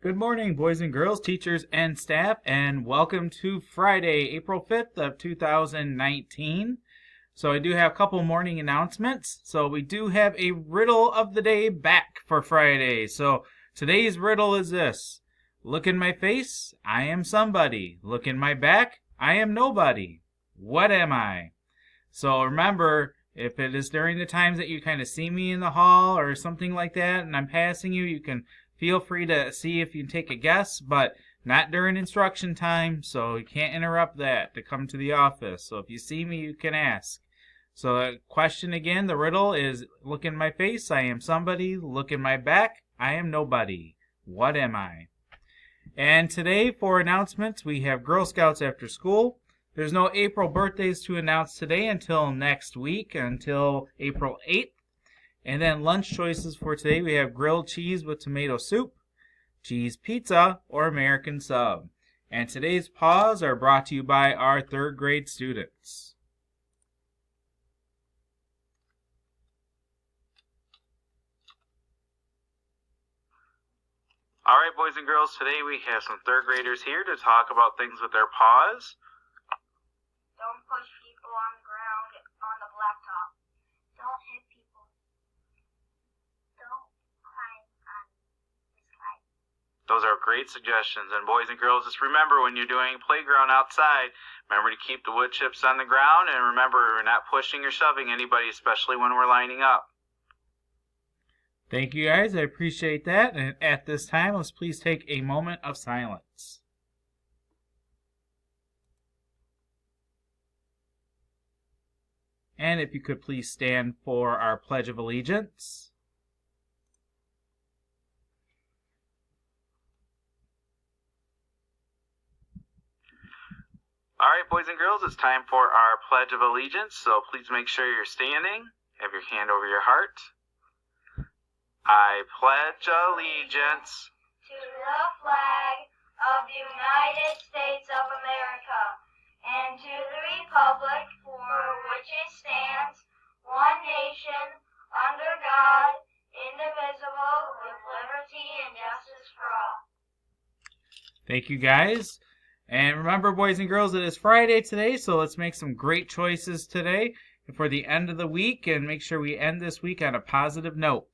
Good morning, boys and girls, teachers and staff, and welcome to Friday, April 5th of 2019. So I do have a couple morning announcements. So we do have a riddle of the day back for Friday. So today's riddle is this. Look in my face, I am somebody. Look in my back, I am nobody. What am I? So remember, if it is during the times that you kind of see me in the hall or something like that and I'm passing you, you can feel free to see if you can take a guess, but not during instruction time, so you can't interrupt that to come to the office. So if you see me, you can ask. So the question again, the riddle is, look in my face, I am somebody. Look in my back, I am nobody. What am I? And today for announcements, we have Girl Scouts after school. There's no April birthdays to announce today until next week, until April 8th. And then lunch choices for today, we have grilled cheese with tomato soup, cheese pizza, or American sub. And today's paws are brought to you by our third grade students. All right, boys and girls, today we have some third graders here to talk about things with their paws. Don't push people on the ground on the blacktop. Don't hit people. Don't climb on the slide. Those are great suggestions. And boys and girls, just remember when you're doing playground outside, remember to keep the wood chips on the ground, and remember we're not pushing or shoving anybody, especially when we're lining up. Thank you guys, I appreciate that. And at this time, let's please take a moment of silence. And if you could please stand for our Pledge of Allegiance. All right, boys and girls, it's time for our Pledge of Allegiance, so please make sure you're standing. Have your hand over your heart. I pledge allegiance To the flag of the United States of America and to the republic for which it stands, one nation, under God, indivisible, with liberty and justice for all. Thank you guys. And remember, boys and girls, it is Friday today, so let's make some great choices today for the end of the week and make sure we end this week on a positive note.